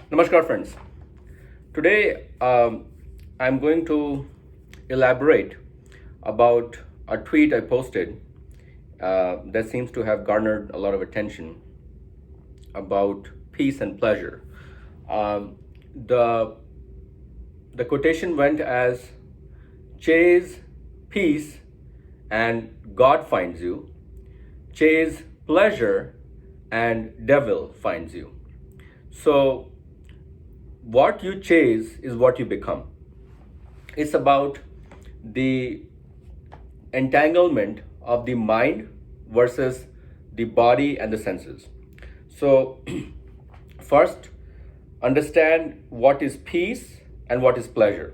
Namaskar, friends. Today, I'm going to elaborate about a tweet I posted that seems to have garnered a lot of attention about peace and pleasure. Um, the the quotation went as chase peace and God finds you, chase pleasure and devil finds you. So what you chase is what you become. It's about the entanglement of the mind versus the body and the senses. So, first, understand what is peace and what is pleasure.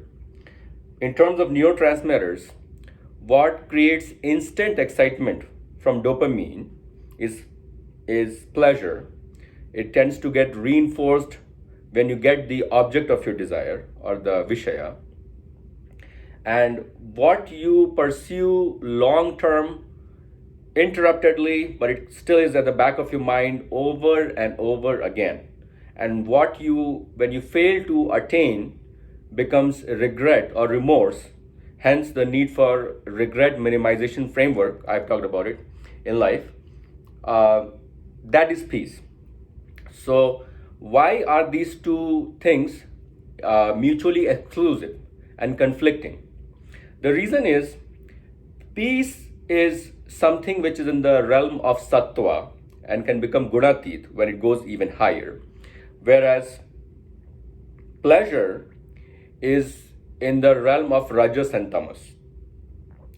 In terms of neurotransmitters, what creates instant excitement from dopamine is, is pleasure. It tends to get reinforced when you get the object of your desire or the vishaya. And what you pursue long term interruptedly, but it still is at the back of your mind over and over again. And what you, when you fail to attain, becomes regret or remorse. Hence, the need for regret minimization framework. I've talked about it in life. Uh, that is peace. So, why are these two things mutually exclusive and conflicting? The reason is peace is something which is in the realm of sattva and can become gunatit when it goes even higher, whereas pleasure is in the realm of rajas and tamas,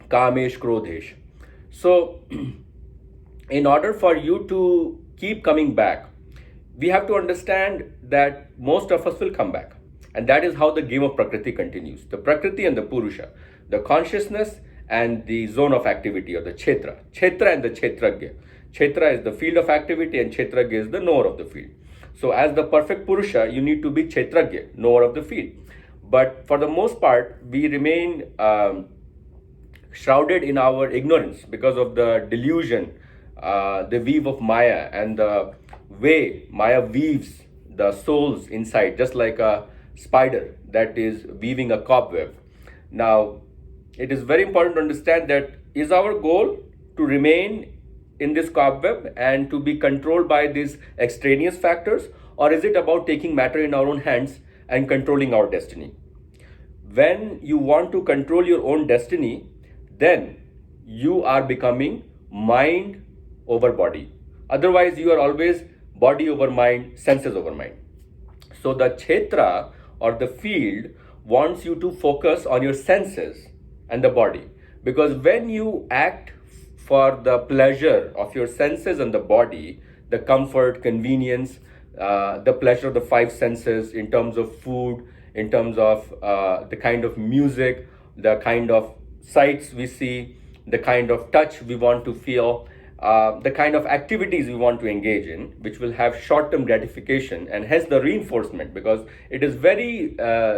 kamesh, krodhesh. So, in order for you to keep coming back, we have to understand that most of us will come back. And that is how the game of Prakriti continues. The Prakriti and the Purusha, the consciousness and the zone of activity or the Kshetra. Kshetra and the Kshetragya. Kshetra is the field of activity and Kshetragya is the knower of the field. So as the perfect Purusha, you need to be Kshetragya, knower of the field. But for the most part, we remain shrouded in our ignorance because of the delusion, the weave of Maya, and the way Maya weaves the souls inside, just like a spider that is weaving a cobweb. Now, it is very important to understand that is our goal to remain in this cobweb and to be controlled by these extraneous factors, or is it about taking matter in our own hands and controlling our destiny? When you want to control your own destiny, then you are becoming mind over body. Otherwise, you are always body over mind, senses over mind. So the kshetra or the field wants you to focus on your senses and the body. Because when you act for the pleasure of your senses and the body, the comfort, convenience, the pleasure of the five senses in terms of food, in terms of the kind of music, the kind of sights we see, the kind of touch we want to feel, the kind of activities we want to engage in, which will have short-term gratification and hence the reinforcement, because it is very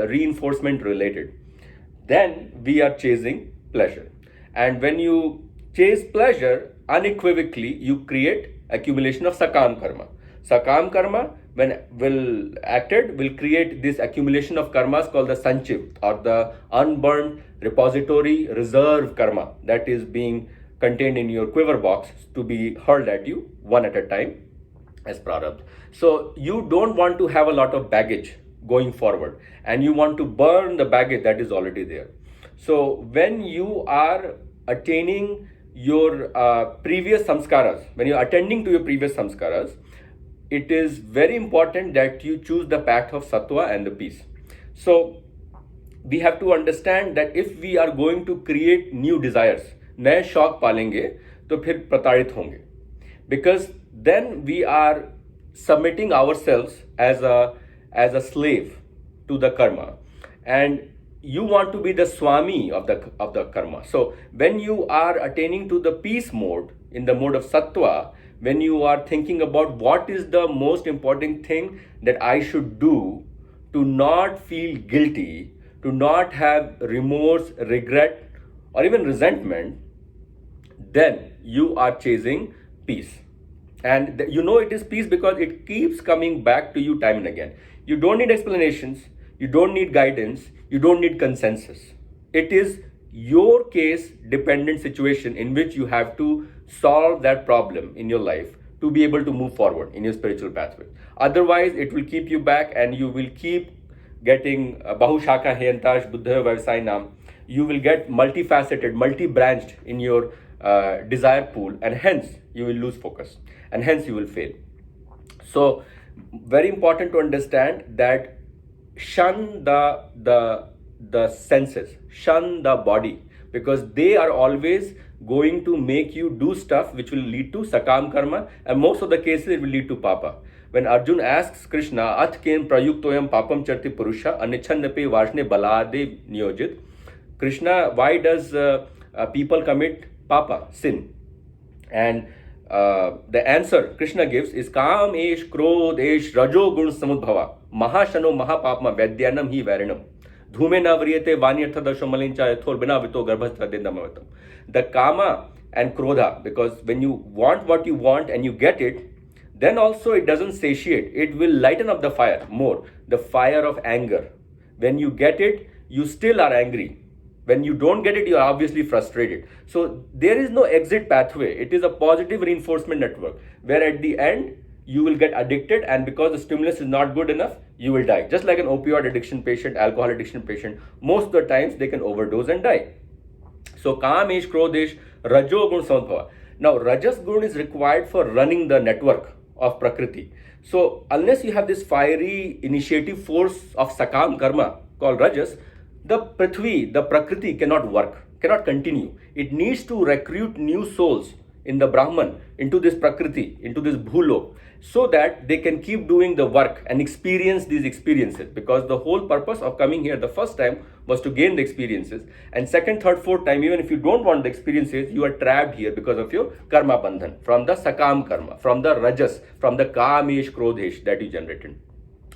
reinforcement related. Then we are chasing pleasure. And when you chase pleasure, unequivocally, you create accumulation of sakam karma. Sakam karma, when will acted, will create this accumulation of karmas called the sanchiv, or the unburned repository reserve karma that is being contained in your quiver box to be hurled at you one at a time as prarabdha. So you don't want to have a lot of baggage going forward, and you want to burn the baggage that is already there. So when you are attaining your previous samskaras, when you're attending to your previous samskaras, it is very important that you choose the path of sattva and the peace. So we have to understand that if we are going to create new desires, नए शौक पालेंगे तो फिर प्रताड़ित होंगे, because then we are submitting ourselves as a slave to the karma, and you want to be the swami of the karma. So when you are attaining to the peace mode, in the mode of sattva, when you are thinking about what is the most important thing that I should do to not feel guilty, to not have remorse, regret, or even resentment, then you are chasing peace. And you know it is peace because it keeps coming back to you time and again. You don't need explanations, you don't need guidance, you don't need consensus. It is your case dependent situation in which you have to solve that problem in your life to be able to move forward in your spiritual pathway. Otherwise it will keep you back and you will keep getting bahushaka heyantash buddha vyavasai nam. You will get multifaceted, multi-branched in your desire pool, and hence you will lose focus and hence you will fail. So very important to understand that shun the senses, shun the body, because they are always going to make you do stuff which will lead to sakam karma, and most of the cases it will lead to papa. When Arjun asks Krishna, Ath ken prayuktoyam papam charti purusha anichannape vajne balade niyojit, Krishna, why does people commit papa, sin? And the answer Krishna gives is Kam esh krodh esh rajo gun samudbhava mahashano mahapapma vedyanam hi varinam dhume na vriyate vanyartha dasho malincha yathor bina vito garbhastha dendamavatam. The kama and krodha, because when you want what you want and you get it, then also it doesn't satiate, it will lighten up the fire more, the fire of anger. When you get it, you still are angry. When you don't get it, you are obviously frustrated. So there is no exit pathway. It is a positive reinforcement network where at the end you will get addicted, and because the stimulus is not good enough, you will die. Just like an opioid addiction patient, alcohol addiction patient, most of the times they can overdose and die. So kamesh, krodesh, rajo gun samudbhava. Now rajas gun is required for running the network of prakriti. So unless you have this fiery initiative force of sakam karma called rajas, the Prithvi, the Prakriti cannot work, cannot continue. It needs to recruit new souls in the Brahman into this Prakriti, into this Bhulok, so that they can keep doing the work and experience these experiences. Because the whole purpose of coming here the first time was to gain the experiences. And second, third, fourth time, even if you don't want the experiences, you are trapped here because of your karma bandhan, from the Sakam karma, from the Rajas, from the Kamesh, Krodhesh that you generated.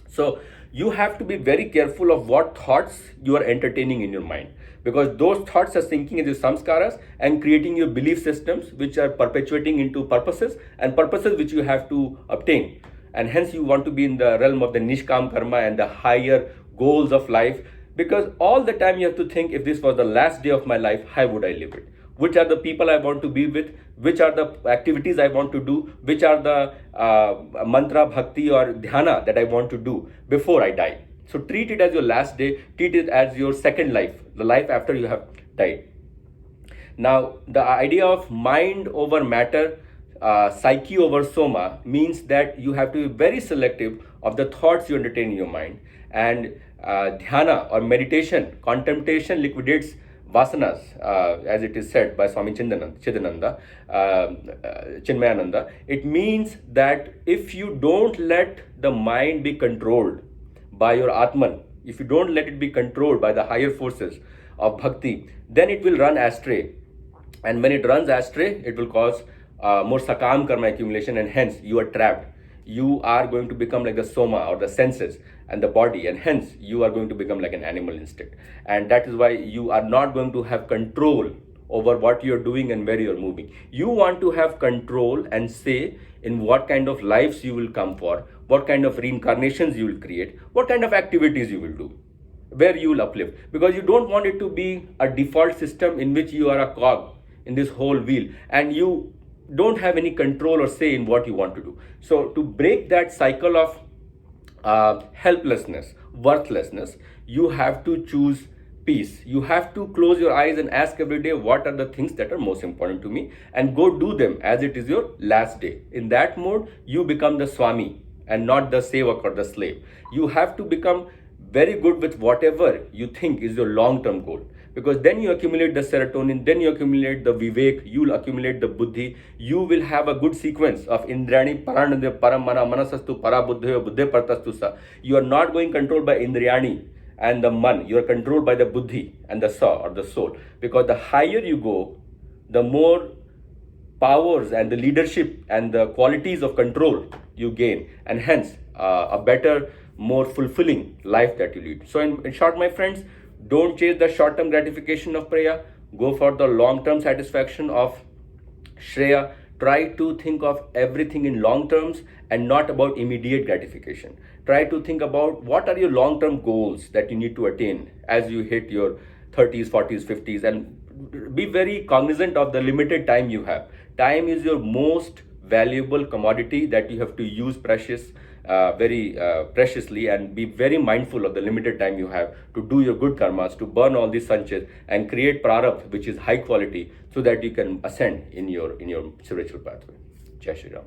So you have to be very careful of what thoughts you are entertaining in your mind, because those thoughts are sinking into samskaras and creating your belief systems, which are perpetuating into purposes, and purposes which you have to obtain. And hence you want to be in the realm of the nishkam karma and the higher goals of life, because all the time you have to think, if this was the last day of my life, how would I live it? Which are the people I want to be with, which are the activities I want to do, which are the mantra, bhakti or dhyana that I want to do before I die. So treat it as your last day, treat it as your second life, the life after you have died. Now, the idea of mind over matter, psyche over soma, means that you have to be very selective of the thoughts you entertain in your mind. And dhyana or meditation, contemplation liquidates vasanas, as it is said by Swami Chidananda, Chinmayananda. It means that if you don't let the mind be controlled by your Atman, if you don't let it be controlled by the higher forces of bhakti, then it will run astray. And when it runs astray, it will cause more sakam karma accumulation, and hence you are trapped. You are going to become like the soma or the senses and the body, and hence you are going to become like an animal instinct. And that is why you are not going to have control over what you're doing and where you're moving. You want to have control and say in what kind of lives you will come for, what kind of reincarnations you will create, what kind of activities you will do, where you will uplift, because you don't want it to be a default system in which you are a cog in this whole wheel and you don't have any control or say in what you want to do. So to break that cycle of helplessness, worthlessness, you have to choose peace. You have to close your eyes and ask every day, what are the things that are most important to me, and go do them as it is your last day. In that mode, you become the Swami and not the sevak or the slave. You have to become very good with whatever you think is your long-term goal, because then you accumulate the serotonin, then you accumulate the vivek, you will accumulate the buddhi, you will have a good sequence of indrayani paranadya paramana manasastu parabuddhaya buddhe partastu sa. You are not going controlled by indrayani and the man, you are controlled by the buddhi and the sa or the soul, because the higher you go, the more powers and the leadership and the qualities of control you gain, and hence a better, more fulfilling life that you lead. So in short, my friends, don't chase the short-term gratification of Priya. Go for the long-term satisfaction of Shreya. try to think of everything in long terms and not about immediate gratification. Try to think about what are your long term goals that you need to attain as you hit your 30s, 40s, 50s, and be very cognizant of the limited time you have. Time is your most valuable commodity that you have to use very preciously, and be very mindful of the limited time you have to do your good karmas, to burn all these sanchas and create prarabdha, which is high quality, so that you can ascend in your spiritual pathway. Jai Shri Ram.